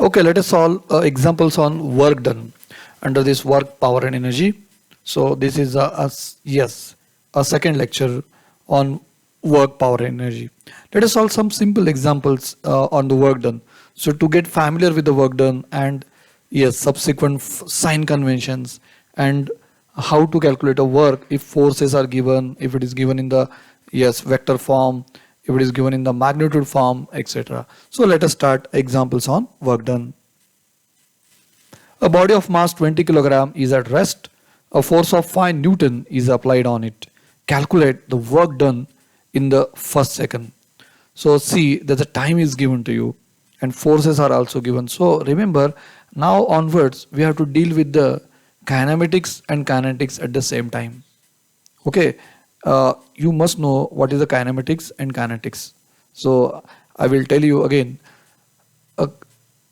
Okay, let us solve examples on work done under this work, power and energy. So this is a second lecture on work, power and energy. Let us solve some simple examples on the work done. So to get familiar with the work done and subsequent sign conventions and how to calculate a work if forces are given, if it is given in the vector form, if it is given in the magnitude form, etc. So let us start examples on work done. A body of mass 20 kg is at rest. A force of 5 Newton is applied on it. Calculate the work done in the first second. So see that the time is given to you and forces are also given. So remember, now onwards we have to deal with the kinematics and kinetics at the same time. Okay, you must know what is the kinematics and kinetics. So I will tell you again. Uh,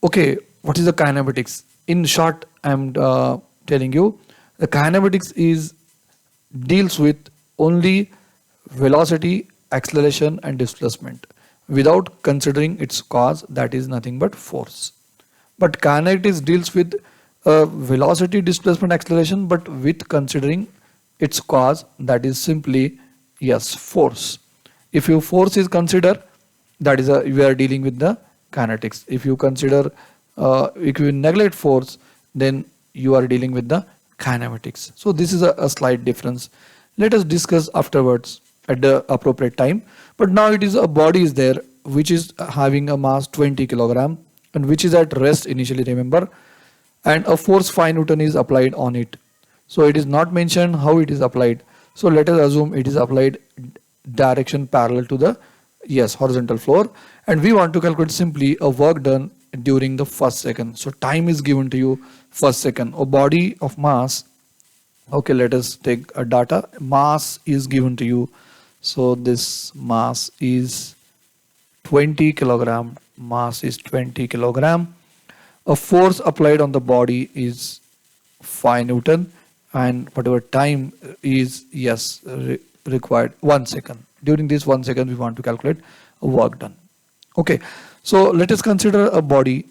okay, what is the kinematics? In short, I am telling you the kinematics is deals with only velocity, acceleration and displacement without considering its cause, that is nothing but force. But kinetics deals with velocity, displacement, acceleration, but with considering its cause, that is simply force. If your force is considered, that is we are dealing with the kinetics. If you consider if you neglect force, then you are dealing with the kinematics. So this is a slight difference. Let us discuss afterwards at the appropriate time. But now it is a body is there which is having a mass 20 kg and which is at rest initially, remember, and a force 5 Newton is applied on it. So it is not mentioned how it is applied. So let us assume it is applied direction parallel to the horizontal floor, and we want to calculate simply a work done during the first second. So time is given to you first second. A body of mass, okay, let us take a data. Mass is given to you. So this mass is 20 kilogram. Mass is 20 kilogram. A force applied on the body is 5 Newton, and whatever time is required 1 second. During this 1 second we want to calculate a work done. Okay, so let us consider a body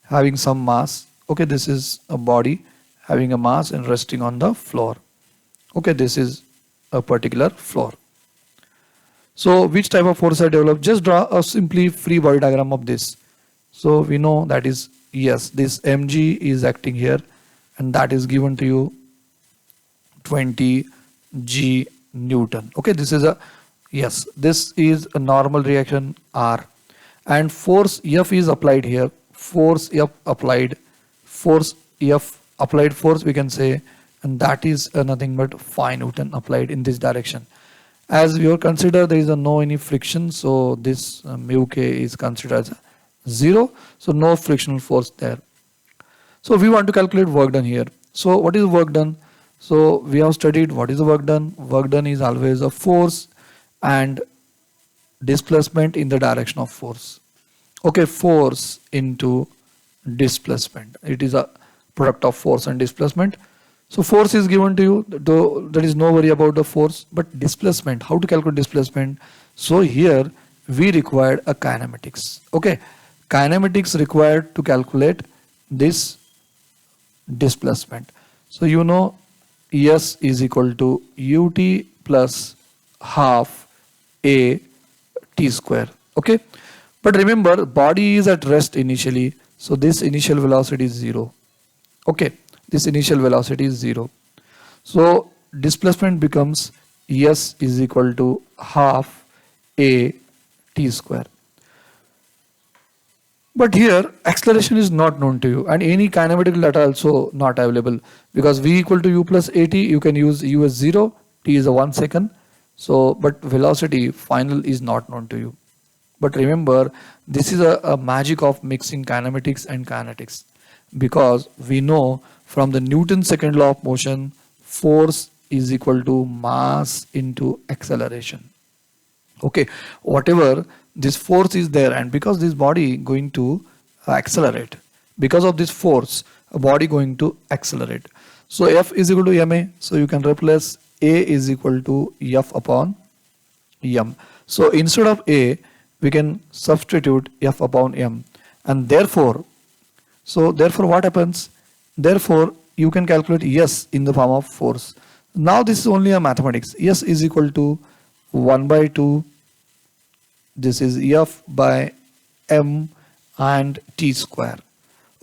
having some mass. Okay, this is a body having a mass and resting on the floor. Okay, this is a particular floor. So which type of force are developed? Just draw a simply free body diagram of this. So we know that is this mg is acting here, and that is given to you 20 g Newton. Okay, this is this is a normal reaction R, and force F is applied here. Force F applied, force we can say, and that is nothing but 5 Newton applied in this direction. As we will consider there is no any friction, so this mu k is considered as 0, so no frictional force there. So we want to calculate work done here. So what is work done? So we have studied what is the work done. Work done is always a force and displacement in the direction of force. Okay, force into displacement. It is a product of force and displacement. So force is given to you, though there is no worry about the force, but displacement, how to calculate displacement? So here we required a kinematics. Okay, kinematics required to calculate this displacement. So you know S is equal to ut plus half a t square. Okay, but remember body is at rest initially, so this initial velocity is 0. Okay, this initial velocity is 0. So displacement becomes S is equal to half a t square. But here acceleration is not known to you, and any kinematic data also not available, because v equal to u plus at, you can use u as 0, t is a 1 second. So but velocity final is not known to you. But remember, this is a magic of mixing kinematics and kinetics, because we know from the Newton's second law of motion, force is equal to mass into acceleration. Okay, whatever this force is there, and because this body going to accelerate, because of this force a body going to accelerate. So F is equal to ma, so you can replace A is equal to F upon m. So instead of A we can substitute F upon m, and therefore So therefore what happens? Therefore you can calculate S in the form of force. Now this is only a mathematics. S is equal to 1 by 2. This is F by M and T square.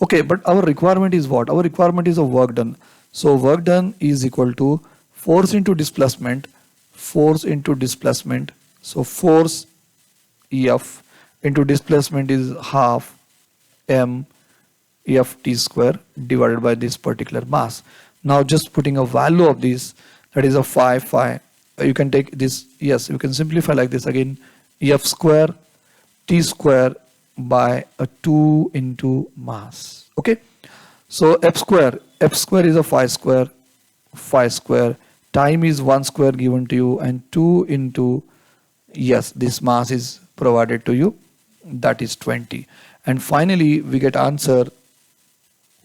Okay, but our requirement is what? Our requirement is a work done. So work done is equal to force into displacement, force into displacement. So force F into displacement is half M F T square divided by this particular mass. Now just putting a value of this, that is a phi. You can take this, yes, you can simplify like this again, F square T square by a 2 into mass. Okay, so F square is a phi square, time is 1 square given to you, and 2 into, yes, this mass is provided to you, that is 20. And finally we get answer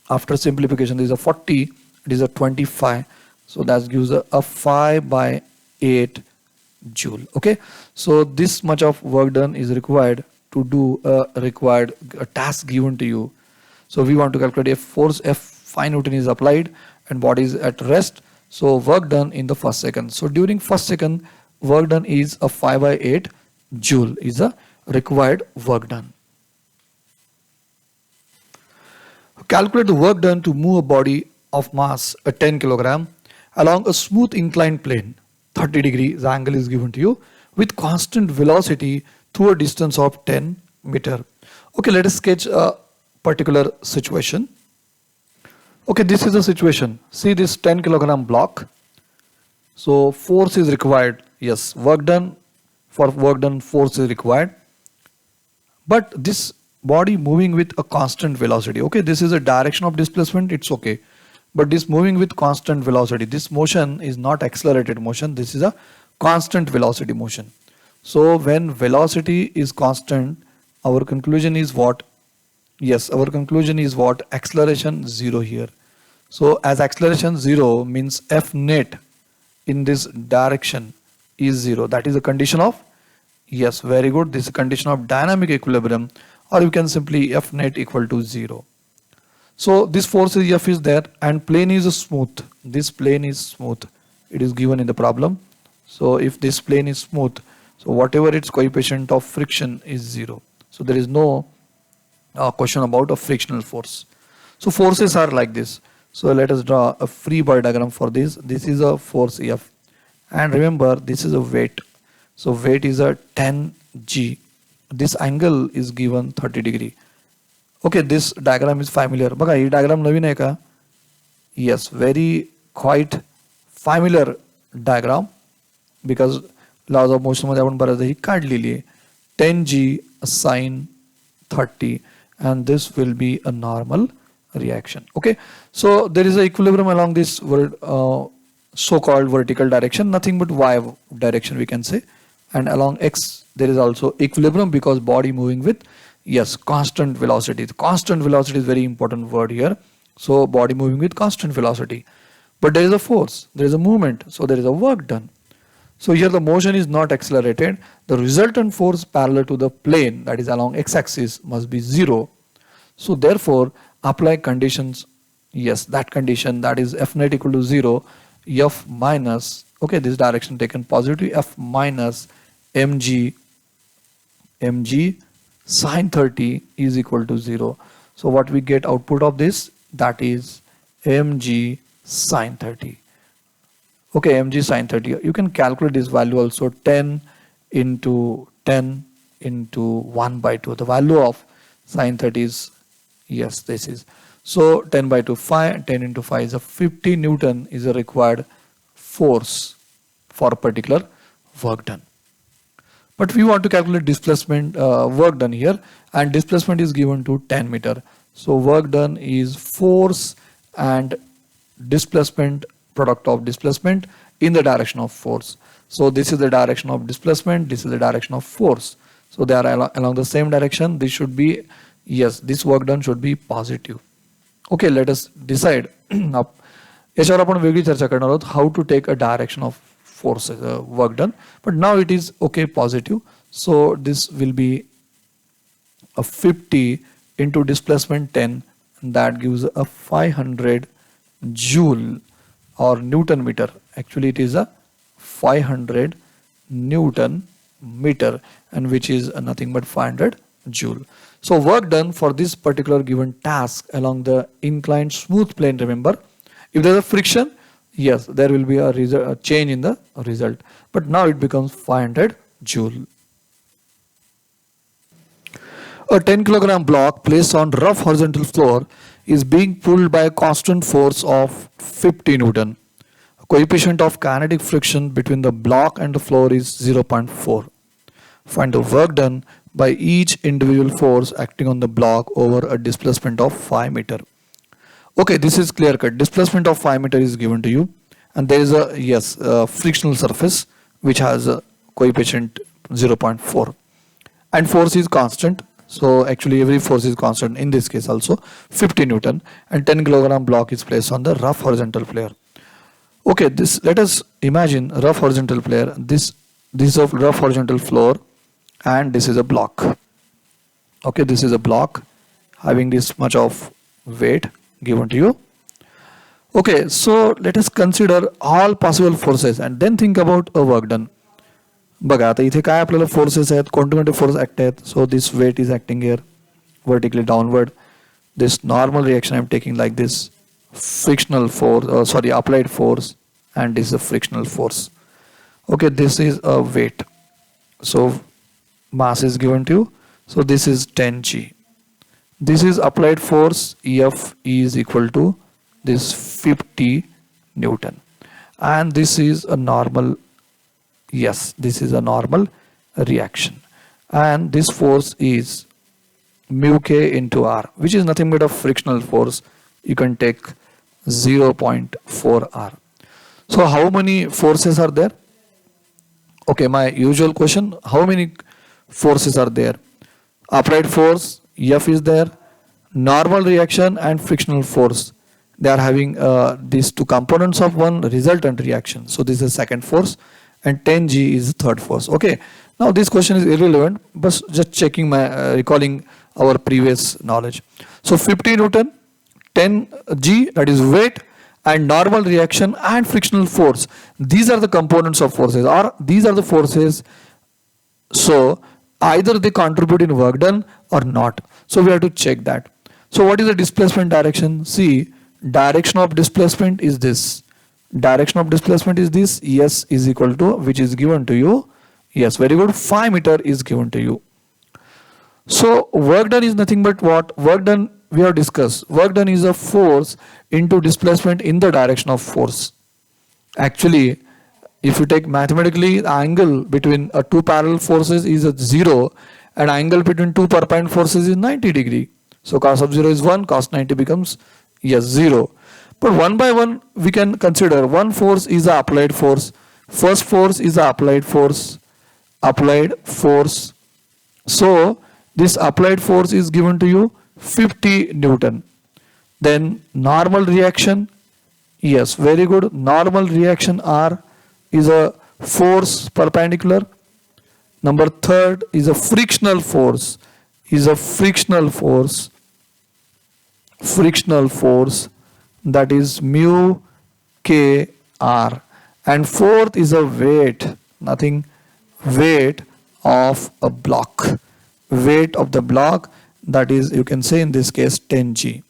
after simplification. This is a 40, it is a 25, so that gives a 5 by 8 joule. Okay, so this much of work done is required to do a task given to you. So we want to calculate if force F 5 Newton is applied and body is at rest. So work done in the first second. So during first second, work done is a 5 by 8 joule is a required work done. Calculate the work done to move a body of mass a 10 kilogram along a smooth inclined plane, 30 degrees angle is given to you, with constant velocity through a distance of 10 meter. Okay, let us sketch a particular situation. Okay, this is a situation. See this 10 kilogram block. So force is required. Yes, work done, for work done force is required. But this body moving with a constant velocity. Okay, this is a direction of displacement, it's okay. But this moving with constant velocity, this motion is not accelerated motion, this is a constant velocity motion. So when velocity is constant, our conclusion is what? Yes, our conclusion is what? Acceleration 0 here. So as acceleration 0 means F net in this direction is 0. That is a condition of, yes, very good, this is a condition of dynamic equilibrium, or you can simply F net equal to 0. So this force is F is there, and plane is smooth. This plane is smooth. It is given in the problem. So if this plane is smooth, so whatever its coefficient of friction is 0. So there is no question about a frictional force. So forces are like this. So let us draw a free body diagram for this. This is a force F, and remember this is a weight. So weight is a 10 G. This angle is given 30 degree. Okay, this diagram is familiar. बघा ही diagram नवीन आहे का? Yes, very quite familiar diagram, because laws of motion मध्ये आपण बऱ्याचदा ही काढलेली आहे. 10G sine 30, and this will be a normal reaction. Okay, so there is a equilibrium along this so-called vertical direction, nothing but y direction we can say, and along x there is also equilibrium because body moving with, yes, constant velocity. The constant velocity is very important word here. So body moving with constant velocity, but there is a force, there is a movement, so there is a work done. So here the motion is not accelerated. The resultant force parallel to the plane, that is along x-axis, must be 0. So therefore apply conditions, yes, that condition, that is F net equal to 0, F minus, okay, this direction taken positive, F minus mg sine 30 is equal to 0. So what we get output of this, that is mg sine 30. Okay, mg sine 30. You can calculate this value also, 10 into 10 into 1 by 2. The value of sine 30 is, yes, this is. So 10 by 2, 5, 10 into 5 is a 50 Newton is a required force for a particular work done. But we want to calculate displacement work done here, and displacement is given to 10 meter. So work done is force and displacement, product of displacement in the direction of force. So this is the direction of displacement, this is the direction of force. So they are along the same direction. This should be, yes, this work done should be positive. Okay, let us decide. याच्यावर आपण वेगळी चर्चा करणार आहोत, how to take a direction of force work done, but now it is okay positive. So this will be a 50 into displacement 10, that gives a 500 joule or Newton meter. Actually it is a 500 Newton meter, and which is nothing but 500 joule. So work done for this particular given task along the inclined smooth plane. Remember, if there is a friction, yes, there will be a change in the result, but now it becomes 500 joule. A 10 kilogram block placed on rough horizontal floor is being pulled by a constant force of 50 Newton. Coefficient of kinetic friction between the block and the floor is 0.4. Find the work done by each individual force acting on the block over a displacement of 5 meter. Okay, this is clear cut. Displacement of 5 meter is given to you, and there is a frictional surface which has a coefficient 0.4, and force is constant. So actually every force is constant, in this case also 50 Newton, and 10 kilogram block is placed on the rough horizontal flare. Okay, let us imagine rough horizontal flare. This is a rough horizontal floor, and this is a block. Okay, this is a block having this much of weight given to you. Okay, so let us consider all possible forces and then think about a work done. बघा आता इथे काय आपल्याला forces आहेत, कोणते force act आहेत. So this weight is acting here vertically downward. This normal reaction I'm taking like this, frictional force, applied force, and this is a frictional force. Okay, this is a weight, so mass is given to you. So this is 10 g. This is applied force, F is equal to this 50 Newton, and this is a normal. Yes, this is a normal reaction, and this force is mu k into r, which is nothing but a frictional force. You can take 0.4 r. So how many forces are there? Okay, my usual question, how many forces are there? Applied force, F is there, normal reaction and frictional force. They are having these two components of one resultant reaction. So this is second force, and 10 g is third force. Okay, now this question is irrelevant, but just checking my recalling our previous knowledge. So 50 Newton, 10 g, that is weight, and normal reaction and frictional force, these are the components of forces, or these are the forces. So either they contribute in work done or not, so we have to check that. So what is the displacement direction? See, direction of displacement is this. Direction of displacement is this. S is equal to, which is given to you. Yes, very good. 5 meter is given to you. So work done is nothing but what? Work done we have discussed. Work done is a force into displacement in the direction of force. Actually, if you take mathematically, the angle between two parallel forces is a 0, and angle between two perpendicular forces is 90 degree. So cos of 0 is 1, cos 90 becomes 0. But one by one we can consider. One force is the applied force. First force is the applied force. So this applied force is given to you 50 Newton. Then normal reaction. Yes, very good. Normal reaction R is a force perpendicular. Number third is a frictional force. Frictional force, that is mu k r. And fourth is a weight of a block. Weight of the block, that is, you can say in this case 10 g.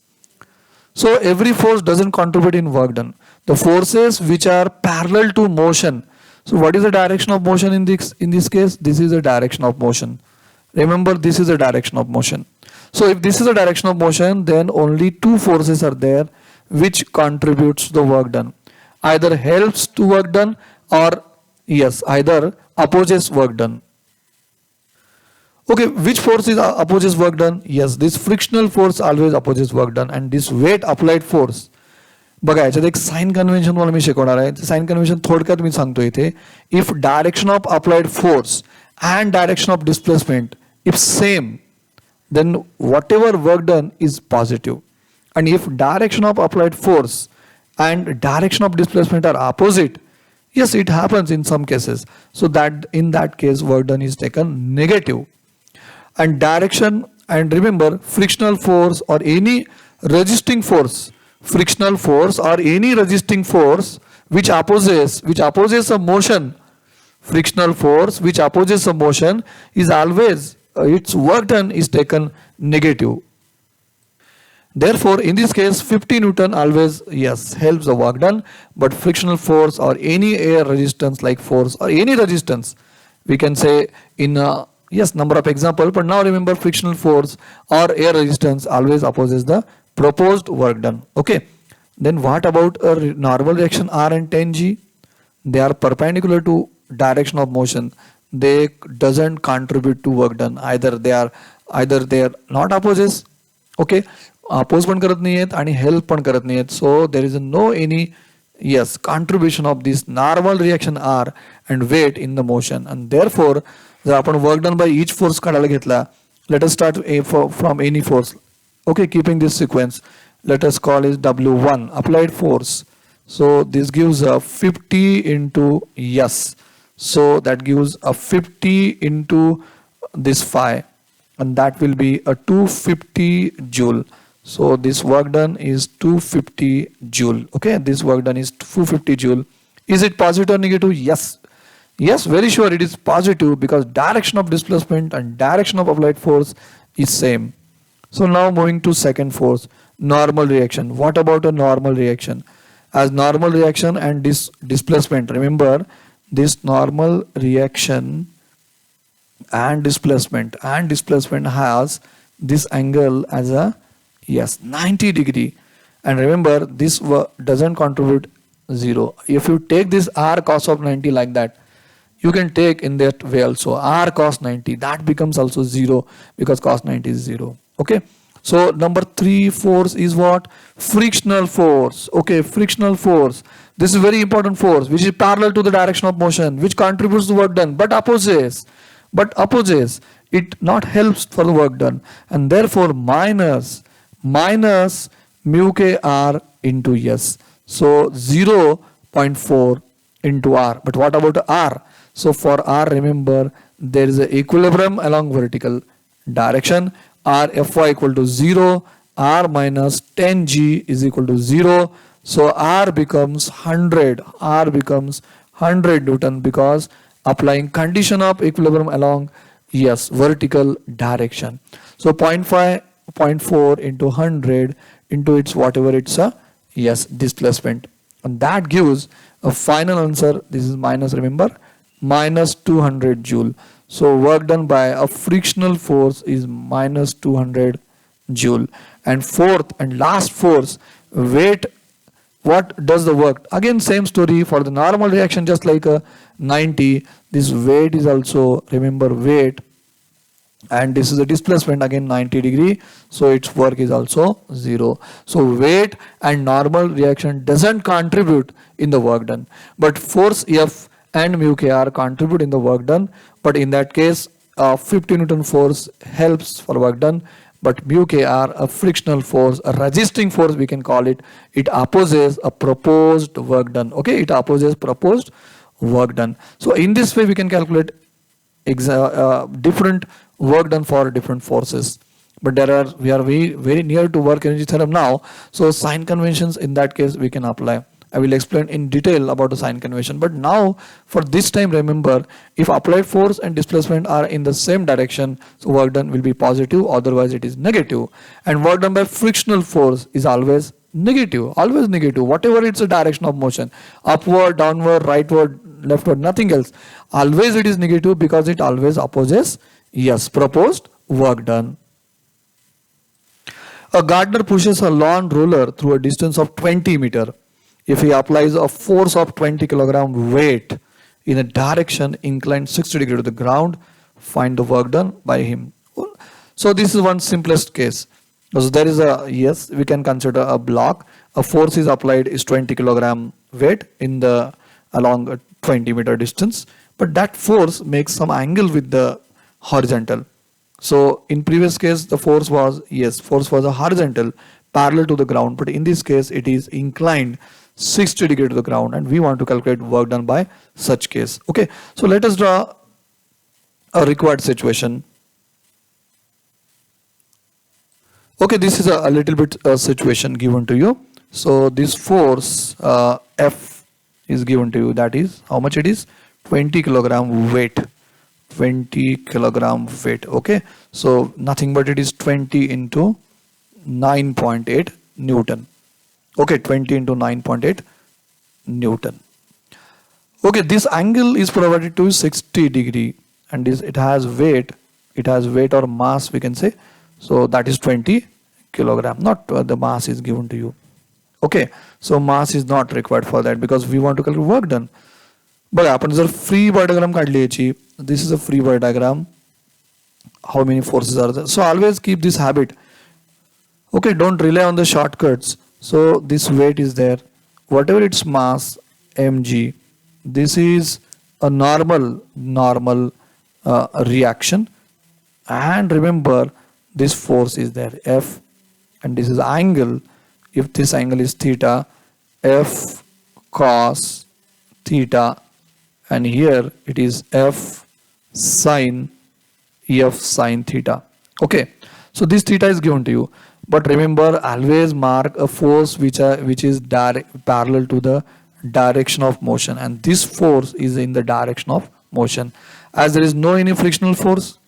So every force doesn't contribute in work done. The forces which are parallel to motion. So what is the direction of motion in this case? This is the direction of motion. Remember, this is the direction of motion. So if this is the direction of motion, then only two forces are there which contributes to the work done. Either helps to work done, or either opposes work done. Okay, which force is opposes work done? Yes, this frictional force always opposes work done, and this weight applied force. बघा याच्यात एक sign convention मला मी शिकवणार आहे. Sign convention थोडक्यात मी सांगतो इथे. If direction of applied force and direction of displacement if same, then whatever work done is positive. And if direction of applied force and direction of displacement are opposite, yes, it happens in some cases. So that in that case work done is taken negative. And direction And remember, frictional force or any resisting force, frictional force or any resisting force which opposes a motion, frictional force which opposes a motion is always its work done is taken negative. Therefore, in this case, 50 Newton always, yes, helps the work done, but frictional force or any air resistance like force or any resistance, we can say in yes, number of example, but now remember frictional force or air resistance always opposes the proposed work done. Okay. Then what about a normal reaction R and 10G? They are perpendicular to direction of motion. They doesn't contribute to work done. Either they are not opposes, okay, oppose पण करत नाही आहेत आणि help पण करत नाही आहेत. So there is no any yes contribution of this normal reaction R and weight in the motion, and therefore जर आपण work done by each force काढायला घेतला, let us start from any force. Okay, keeping this sequence, let us call it W1 applied force. So this gives a 50 into yes. So that gives a 50 into this phi, and that will be a 250 joule. So this work done is 250 joule. Okay, this work done is 250 joule. Is it positive or negative? Yes. Yes, very sure it is positive because direction of displacement and direction of applied force is same. So now moving to second force, normal reaction. What about a normal reaction? As normal reaction and this displacement, remember this normal reaction and displacement has this angle as a yes 90 degree, and remember this doesn't contribute 0. If you take this R cos of 90 like that, you can take in that way also R cos 90, that becomes also 0 because cos 90 is 0. Okay, so number 3 force is what? Frictional force. Okay, frictional force. This is very important force which is parallel to the direction of motion, which contributes to work done but opposes it, not helps for the work done, and therefore minus mu k R into S. So 0.4 into R. But what about R? So for R, remember there is an equilibrium along vertical direction. R Fy equal to 0, R minus 10G is equal to 0. So R becomes 100. R becomes 100 Newton because applying condition of equilibrium along yes vertical direction. So 0.4 into 100 into its whatever it's a yes displacement, and that gives a final answer. This is minus, remember, minus 200 joule. So work done by a frictional force is minus 200 joule. And fourth and last force, weight. What does the work? Again same story for the normal reaction, just like a 90. This weight is also, remember, weight, and this is the displacement again 90 degree, so its work is also 0. So weight and normal reaction doesn't contribute in the work done, but force F and mu k R contribute in the work done. But in that case 50 Newton force helps for work done, but mu k R, a frictional force, a resisting force we can call it, it opposes a proposed work done. Okay, it opposes proposed work done. So in this way we can calculate different work done for different forces. But we are very near to work energy theorem now, so sign conventions in that case we can apply. I will explain in detail about the sign convention, but now for this time remember, if applied force and displacement are in the same direction, so work done will be positive, otherwise it is negative. And work done by frictional force is always negative, whatever it's a direction of motion, upward, downward, rightward, leftward, nothing else, always it is negative because it always opposes yes proposed work done. A gardener pushes a lawn roller through a distance of 20 meter. If he applies a force of 20 kilogram weight in a direction inclined 60 degree to the ground, find the work done by him. So this is one simplest case. So there is a, yes, we can consider a block. A force is applied is 20 kilogram weight in the along a 20 meter distance, but that force makes some angle with the horizontal. So in previous case the force was a horizontal parallel to the ground, but in this case it is inclined 60 degree to the ground, and we want to calculate work done by such case. Okay, so let us draw a required situation. Okay, this is a little bit situation given to you. So this force F is given to you. That is how much it is? 20 kilogram weight. 20 kilogram weight. Okay, so nothing but it is 20 into 9.8 Newton. Okay, 20 into 9.8 Newton. Okay, this angle is provided to 60 degree, and it has weight. It has weight or mass, we can say. So that is 20 kilogram. Not the mass is given to you. Okay, so mass is not required for that because we want to calculate work done. But आपण जर free body diagram काढली याची, this is a free body diagram. How many forces are there? So always keep this habit. Okay, don't rely on the shortcuts. So this weight is there. Whatever its mass, mg, this is a normal reaction. And remember, this force is there, F, and this is angle. If this angle is theta, F cos theta, and here it is F sin theta. Okay, so this theta is given to you, but remember, always mark a force which is parallel to the direction of motion, and this force is in the direction of motion. As there is no any frictional force,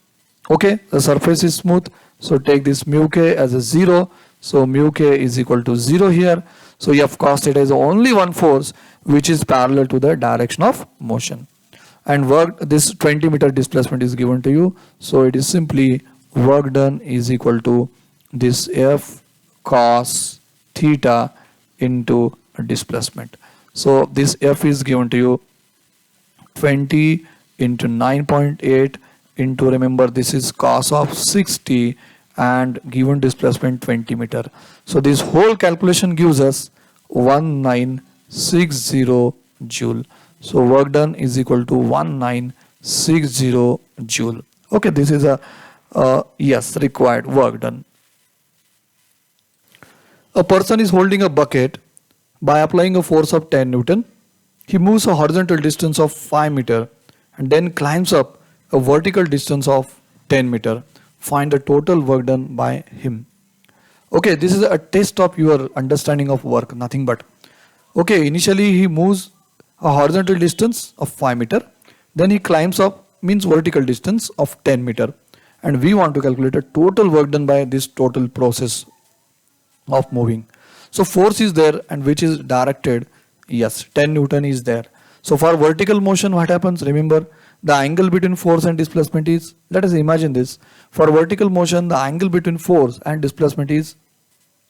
okay, the surface is smooth, so take this mu k as a 0. So mu k is equal to 0 here. So F cos theta is only one force which is parallel to the direction of motion. And work, this 20 meter displacement is given to you. So it is simply work done is equal to this F cos theta into displacement. So this F is given to you 20 into 9.8 into, remember, this is cos of 60 and given displacement 20 meter. So this whole calculation gives us 1960 joule. So work done is equal to 1960 joule. Okay, this is a yes, required work done. A person is holding a bucket. By applying a force of 10 Newton, he moves a horizontal distance of 5 meter and then climbs up a vertical distance of 10 meter. Find the total work done by him. Okay, this is a test of your understanding of work, nothing but. Okay, initially he moves a horizontal distance of 5 meter, then he climbs up, means vertical distance of 10 meter, and we want to calculate a total work done by this total process of moving. So force is there, and which is directed, yes, 10 Newton is there. So for vertical motion, what happens? Remember, the angle between force and displacement is, let us imagine this. For vertical motion, the angle between force and displacement is,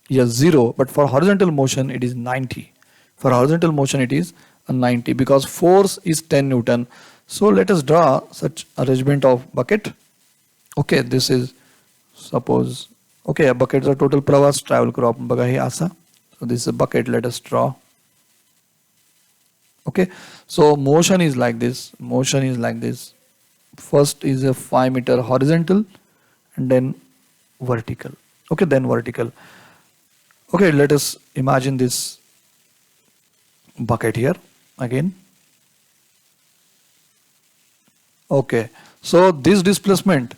yes, 0, but for horizontal motion, it is 90. For horizontal motion, it is 90 because force is 10 Newton. So let us draw such arrangement of bucket. Okay, this is, suppose, okay, a bucket is a total pravas travel crop. So this is a bucket, let us draw. Okay, so motion is like this. Motion is like this. First is a 5 meter horizontal and then vertical. Okay, then vertical. Okay, let us imagine this bucket here again. Okay, so this displacement,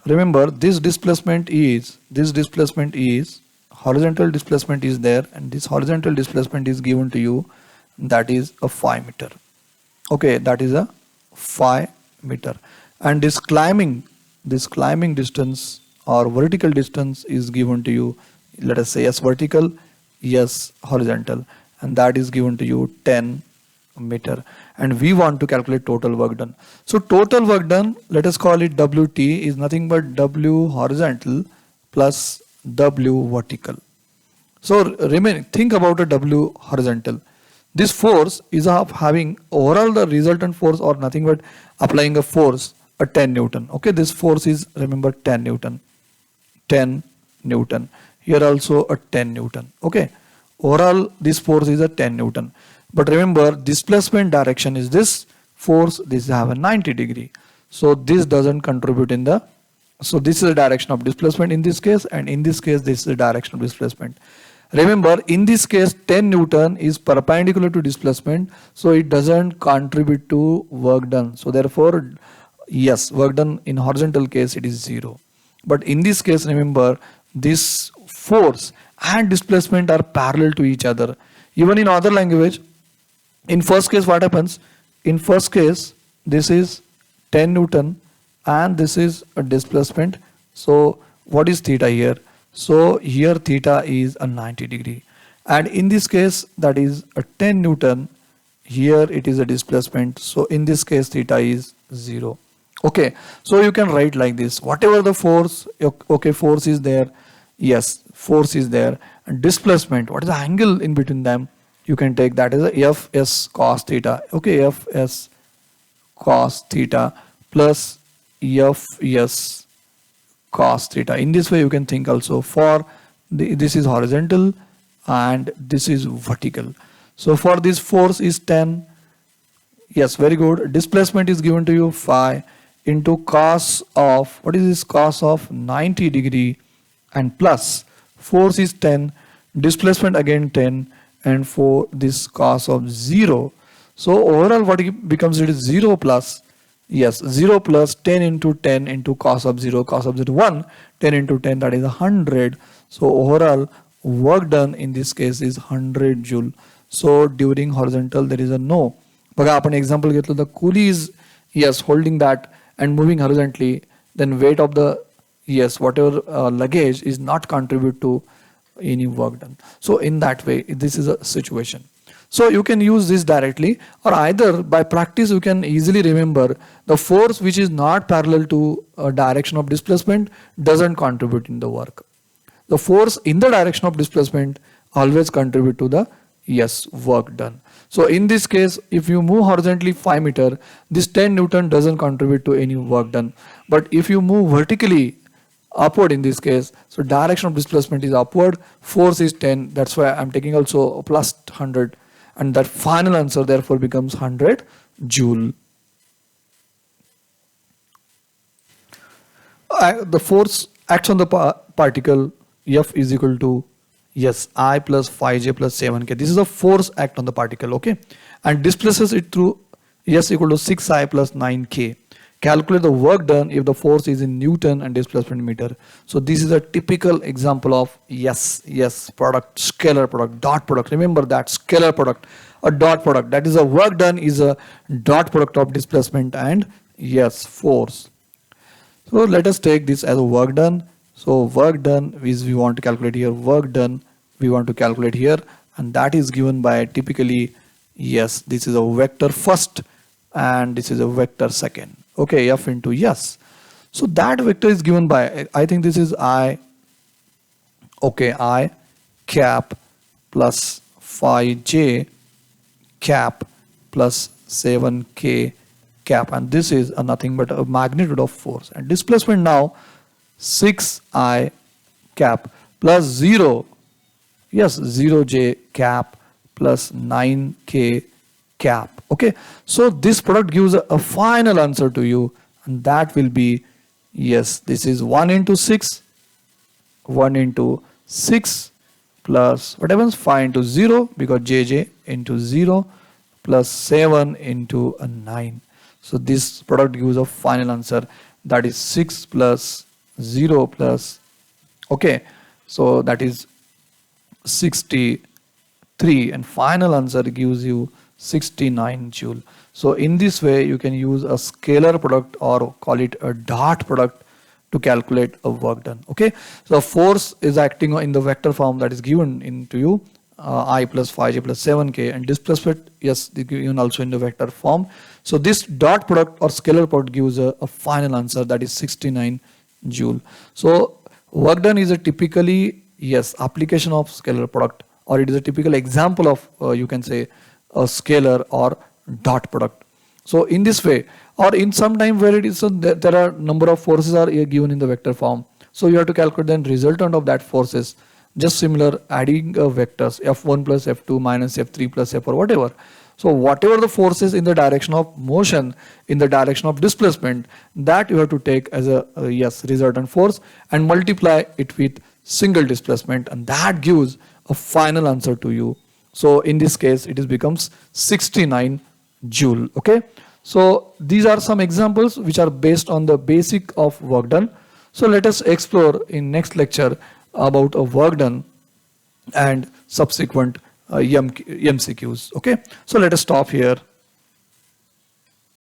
remember, this displacement is horizontal displacement is there, and this horizontal displacement is given to you, that is a 5 meter. Okay, that is a 5 meter, and this climbing distance or vertical distance is given to you, let us say yes vertical, yes horizontal, and that is given to you 10 meter, and we want to calculate total work done. So total work done, let us call it WT, is nothing but W horizontal plus W vertical. So think about a W horizontal. This force is of having overall the resultant force or nothing but applying a force, a 10 Newton. Okay, this force is, remember, 10 Newton. 10 Newton. Here also a 10 Newton. Okay, overall this force is a 10 Newton. But remember, displacement direction is this force, this have a 90 degree. So this doesn't contribute in the, so this is the direction of displacement in this case, and in this case this is the direction of displacement. Remember, in this case 10 Newton is perpendicular to displacement, so it doesn't contribute to work done. So therefore, yes, work done in horizontal case it is 0. But in this case, remember, this force and displacement are parallel to each other. Even in other language, in first case what happens? In first case, this is 10 Newton and this is a displacement. So what is theta here? So here theta is a 90 degree. And in this case, that is a 10 Newton. Here it is a displacement. So in this case, theta is 0. Okay, so you can write like this. Whatever the force, okay, force is there. Yes, force is there. And displacement, what is the angle in between them? You can take that as a Fs cos theta. Okay, Fs cos theta plus Fs cos theta. In this way, you can think also for this is horizontal and this is vertical. So for this force is 10. Yes, very good. Displacement is given to you 5 into cos of, what is this, cos of 90 degree, and plus force is 10, displacement again 10, and for this cos of 0. So overall what it becomes, it is 0 plus, yes, 0 plus 10 into 10 into cos of 0, 1, 10 into 10, that is 100. So overall work done in this case is 100 joule. So during horizontal there is a no. बघा आपण example घेतलं, the coolie is, yes, holding that and moving horizontally, then weight of the, yes, whatever luggage is not contribute to any work done. So in that way, this is a situation. So you can use this directly, or either by practice you can easily remember the force which is not parallel to a direction of displacement doesn't contribute in the work. The force in the direction of displacement always contribute to the, yes, work done. So in this case, if you move horizontally 5 meter, this 10 Newton doesn't contribute to any work done. But if you move vertically upward in this case, so direction of displacement is upward, force is 10, that's why I'm taking also plus 100, and that final answer therefore becomes 100 joule. The force acts on the particle F is equal to, yes, I plus 5j plus 7k. This is a force act on the particle, okay, and displaces it through S equal to 6I plus 9k. Calculate the work done if the force is in Newton and displacement meter. So this is a typical example of yes product, scalar product, dot product. Remember that scalar product, a dot product, that is a work done is a dot product of displacement and, yes, force. So let us take this as a work done. So work done is, we want to calculate here, work done we want to calculate here, and that is given by typically, yes, this is a vector first and this is a vector second. Okay, F into, yes. So that vector is given by, I think this is I, okay, I cap plus 5j cap plus 7k cap, and this is a nothing but a magnitude of force, and displacement now 6I cap plus 0, yes, 0j cap plus 9k cap. Okay, so this product gives a final answer to you, and that will be, yes, this is 1 into 6 plus what happens, 5 into 0 because jj into 0 plus 7 into a 9. So this product gives a final answer, that is 6 plus 0 plus, okay, so that is 63, and final answer gives you 69 joule. So in this way you can use a scalar product or call it a dot product to calculate a work done. Okay, so force is acting in the vector form that is given into you, I plus 5j plus 7k, and displacement, yes, given also in the vector form. So this dot product or scalar product gives a final answer, that is 69 joule. So work done is a typically, yes, application of scalar product, or it is a typical example of you can say a scalar or dot product. So in this way, or in some time where it is, so there are number of forces are given in the vector form, so you have to calculate then resultant of that forces, just similar adding vectors f1 plus f2 minus f3 plus f4 whatever. So whatever the forces in the direction of motion, in the direction of displacement, that you have to take as a yes, resultant force and multiply it with single displacement, and that gives a final answer to you. So in this case it becomes 69 joule. Okay, so these are some examples which are based on the basic of work done. So let us explore in next lecture about a work done and subsequent MCQs. Okay, so let us stop here.